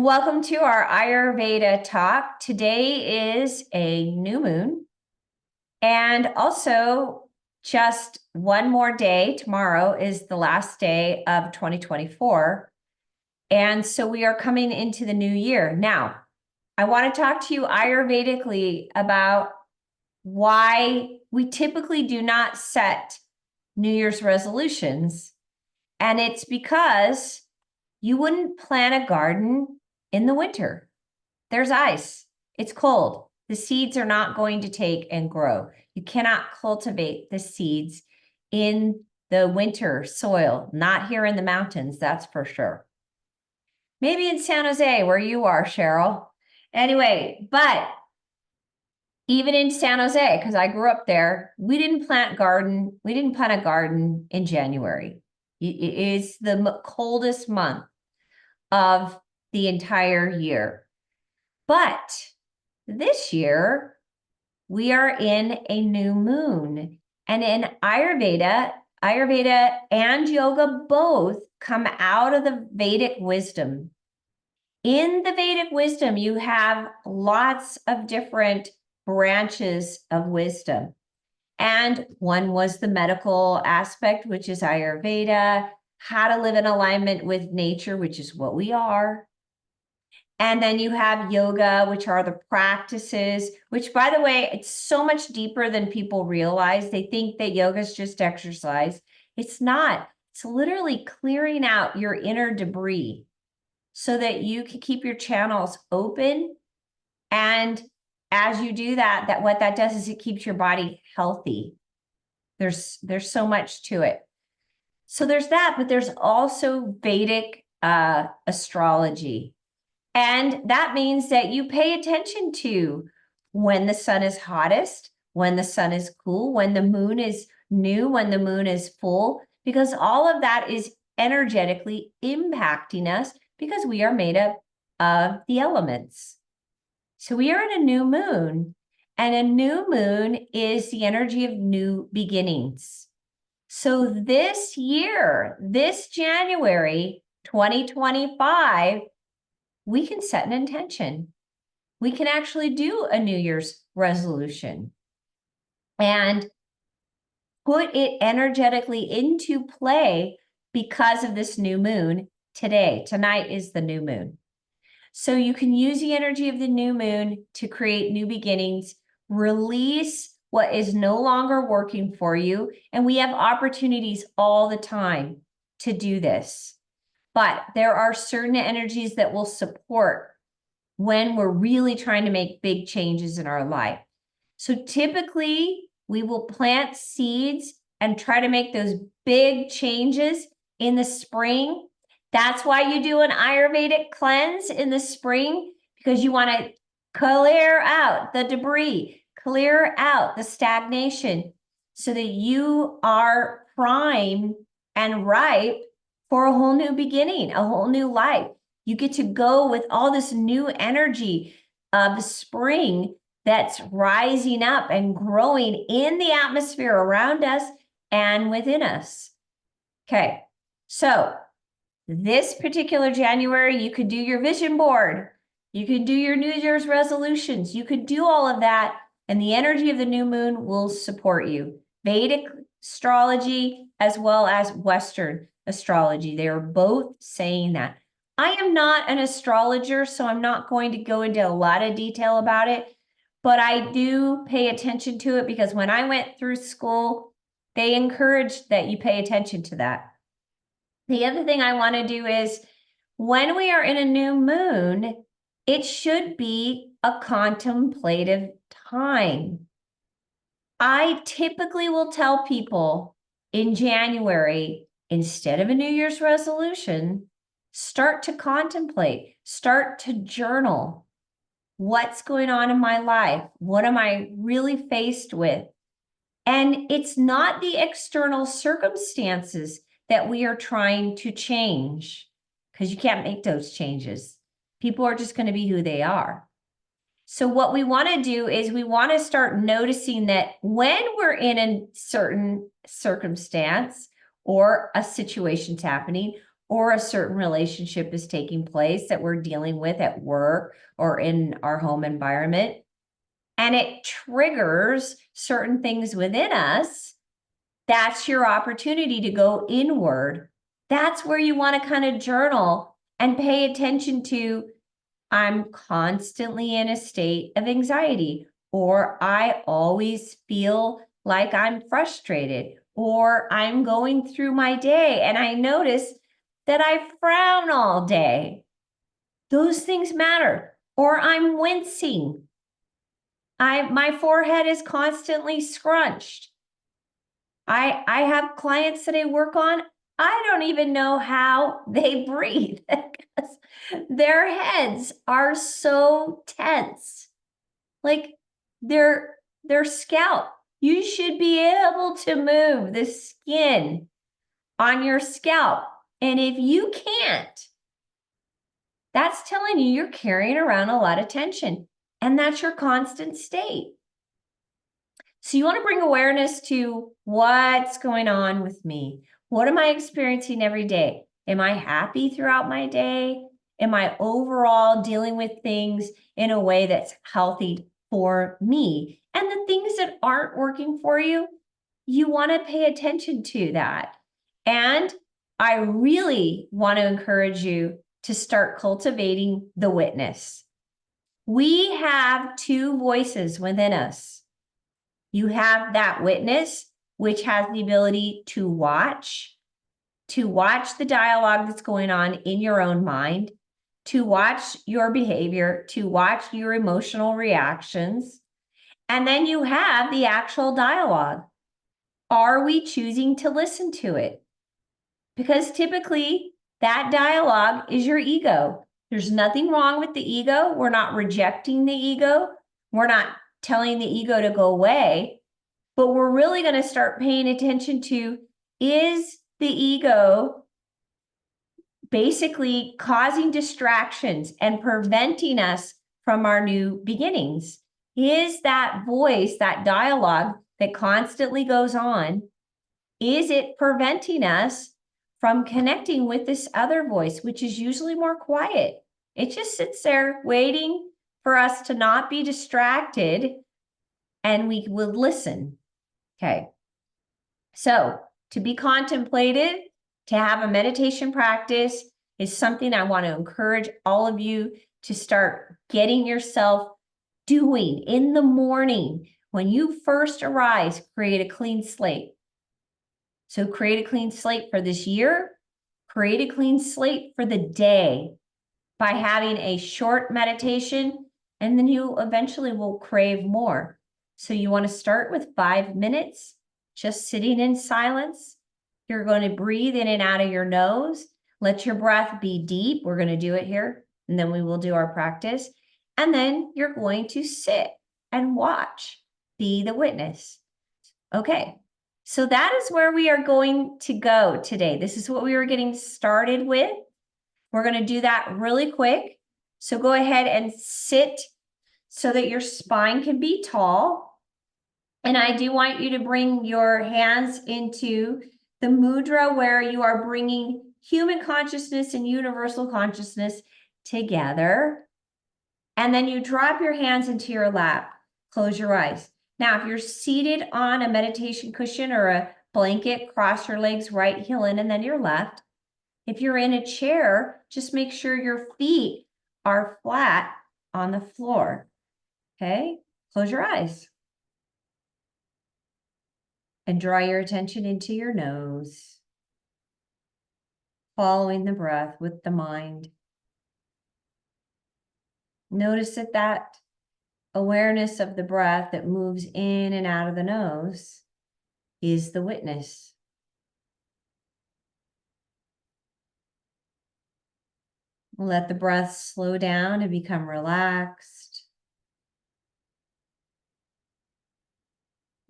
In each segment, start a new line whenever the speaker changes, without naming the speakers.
Welcome to our Ayurveda talk. Today is a new moon and also just one more day. Tomorrow is the last day of 2024. And so we are coming into the new year. Now, I want to talk to you Ayurvedically about why we typically do not set New Year's resolutions. And it's because you wouldn't plant a garden in the winter. There's ice. It's cold. The seeds are not going to take and grow. You cannot cultivate the seeds in the winter soil, not here in the mountains, that's for sure. Maybe in San Jose, where you are, Cheryl. Anyway, but even in San Jose, because I grew up there, we didn't plant a garden in January. It is the coldest month of the entire year. But this year, we are in a new moon. And in Ayurveda and yoga both come out of the Vedic wisdom. In the Vedic wisdom, you have lots of different branches of wisdom. And one was the medical aspect, which is Ayurveda, how to live in alignment with nature, which is what we are. And then you have yoga, which are the practices, which, by the way, it's so much deeper than people realize. They think that yoga is just exercise. It's not. It's literally clearing out your inner debris so that you can keep your channels open. And as you do that, what that does is it keeps your body healthy. There's so much to it. So there's that, but there's also Vedic astrology. And that means that you pay attention to when the sun is hottest, when the sun is cool, when the moon is new, when the moon is full, because all of that is energetically impacting us because we are made up of the elements. So we are in a new moon, and a new moon is the energy of new beginnings. So this year, this January 2025, we can set an intention. We can actually do a New Year's resolution and put it energetically into play because of this new moon today. Tonight is the new moon. So you can use the energy of the new moon to create new beginnings, release what is no longer working for you. And we have opportunities all the time to do this. But there are certain energies that will support when we're really trying to make big changes in our life. So typically, we will plant seeds and try to make those big changes in the spring. That's why you do an Ayurvedic cleanse in the spring, because you want to clear out the debris, clear out the stagnation so that you are prime and ripe for a whole new beginning, a whole new life. You get to go with all this new energy of the spring that's rising up and growing in the atmosphere around us and within us. Okay, so this particular January, you could do your vision board. You could do your New Year's resolutions. You could do all of that, and the energy of the new moon will support you. Vedic astrology as well as Western astrology. They are both saying that. I am not an astrologer, so I'm not going to go into a lot of detail about it, but I do pay attention to it because when I went through school, they encouraged that you pay attention to that. The other thing I want to do is when we are in a new moon, it should be a contemplative time. I typically will tell people in January, instead of a New Year's resolution, start to contemplate, start to journal. What's going on in my life? What am I really faced with? And it's not the external circumstances that we are trying to change, because you can't make those changes. People are just going to be who they are. So what we want to do is we want to start noticing that when we're in a certain circumstance or a situation's happening, or a certain relationship is taking place that we're dealing with at work or in our home environment, and it triggers certain things within us, that's your opportunity to go inward. That's where you want to kind of journal and pay attention to, I'm constantly in a state of anxiety, or I always feel like I'm frustrated, or I'm going through my day and I notice that I frown all day. Those things matter. Or I'm wincing. My forehead is constantly scrunched. I have clients that I work on. I don't even know how they breathe because their heads are so tense. Like their scalp. You should be able to move the skin on your scalp. And if you can't, that's telling you you're carrying around a lot of tension. And that's your constant state. So you want to bring awareness to what's going on with me. What am I experiencing every day? Am I happy throughout my day? Am I overall dealing with things in a way that's healthy for me? And the things that aren't working for you, you want to pay attention to that. And I really want to encourage you to start cultivating the witness. We have two voices within us. You have that witness, which has the ability to watch the dialogue that's going on in your own mind, to watch your behavior, to watch your emotional reactions. And then you have the actual dialogue. Are we choosing to listen to it? Because typically that dialogue is your ego. There's nothing wrong with the ego. We're not rejecting the ego. We're not telling the ego to go away. But we're really going to start paying attention to, is the ego basically causing distractions and preventing us from our new beginnings? Is that voice, that dialogue that constantly goes on, is it preventing us from connecting with this other voice, which is usually more quiet? It just sits there waiting for us to not be distracted, and we would listen. Okay. So to be contemplated, to have a meditation practice is something I want to encourage all of you to start getting yourself doing in the morning. When you first arise, create a clean slate. So create a clean slate for this year, create a clean slate for the day by having a short meditation, and then you eventually will crave more. So you want to start with 5 minutes, just sitting in silence. You're going to breathe in and out of your nose. Let your breath be deep. We're going to do it here, and then we will do our practice. And then you're going to sit and watch, be the witness. Okay, so that is where we are going to go today. This is what we were getting started with. We're going to do that really quick. So go ahead and sit so that your spine can be tall. And I do want you to bring your hands into the mudra where you are bringing human consciousness and universal consciousness together. And then you drop your hands into your lap. Close your eyes. Now, if you're seated on a meditation cushion or a blanket, cross your legs, right heel in and then your left. If you're in a chair, just make sure your feet are flat on the floor. Okay, close your eyes. And draw your attention into your nose, following the breath with the mind. Notice that awareness of the breath that moves in and out of the nose is the witness. Let the breath slow down and become relaxed.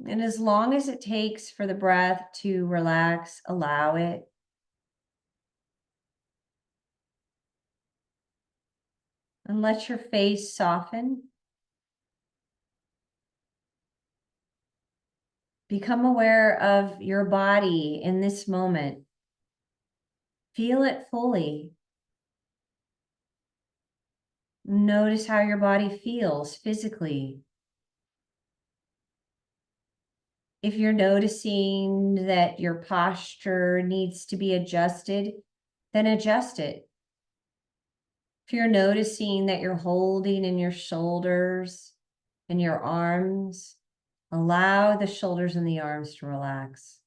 And as long as it takes for the breath to relax, allow it. And let your face soften. Become aware of your body in this moment. Feel it fully. Notice how your body feels physically. If you're noticing that your posture needs to be adjusted, then adjust it. If you're noticing that you're holding in your shoulders and your arms, allow the shoulders and the arms to relax.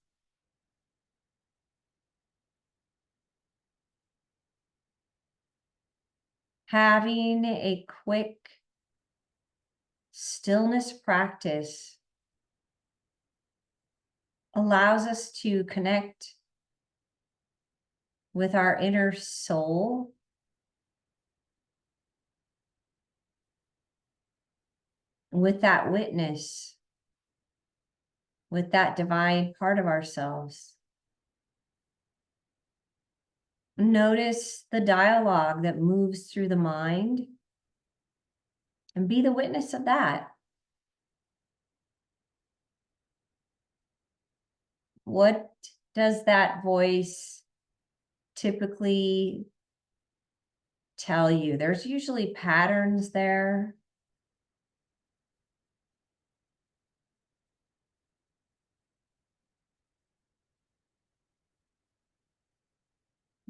Having a quick stillness practice allows us to connect with our inner soul, with that witness, with that divine part of ourselves. Notice the dialogue that moves through the mind and be the witness of that. What does that voice typically tell you? There's usually patterns there.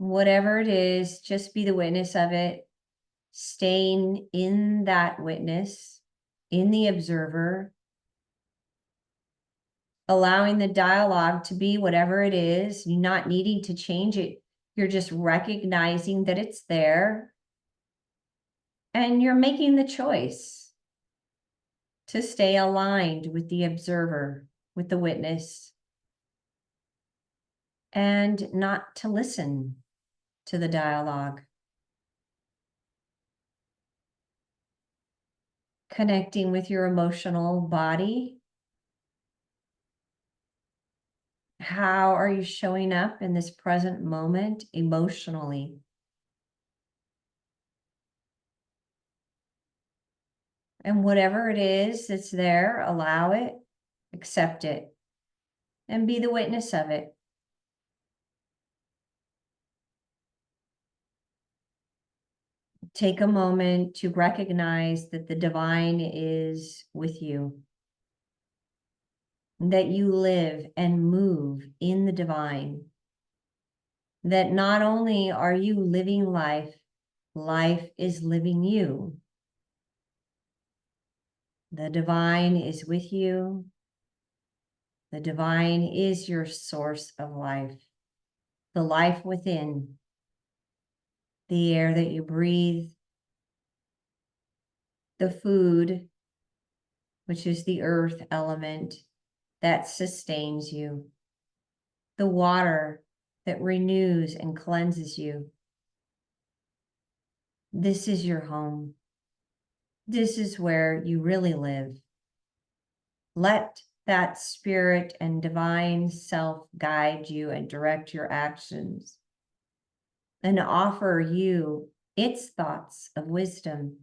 Whatever it is, just be the witness of it, staying in that witness, in the observer, allowing the dialogue to be whatever it is, you're not needing to change it. You're just recognizing that it's there, and you're making the choice to stay aligned with the observer, with the witness, and not to listen to the dialogue. Connecting with your emotional body. How are you showing up in this present moment emotionally? And whatever it is that's there, allow it, accept it, and be the witness of it. Take a moment to recognize that the divine is with you, that you live and move in the divine, that not only are you living life, life is living you. The divine is with you. The divine is your source of life, the life within, the air that you breathe, the food, which is the earth element that sustains you, the water that renews and cleanses you. This is your home. This is where you really live. Let that spirit and divine self guide you and direct your actions, and offer you its thoughts of wisdom,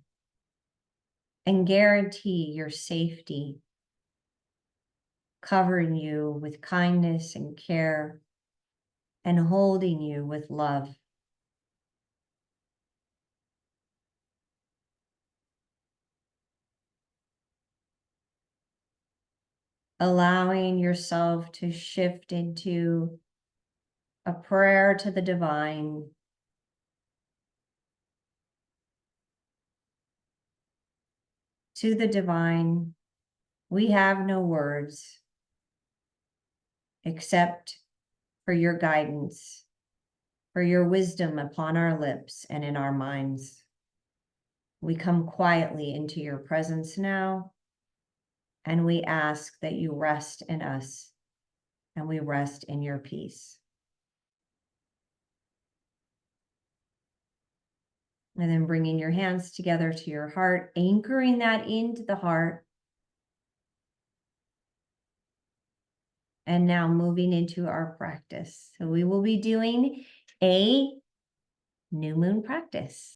and guarantee your safety, covering you with kindness and care, and holding you with love. Allowing yourself to shift into a prayer to the divine, to the divine. We have no words except for your guidance, for your wisdom upon our lips and in our minds. We come quietly into your presence now, and we ask that you rest in us, and we rest in your peace. And then bringing your hands together to your heart, anchoring that into the heart. And now moving into our practice. So we will be doing a new moon practice.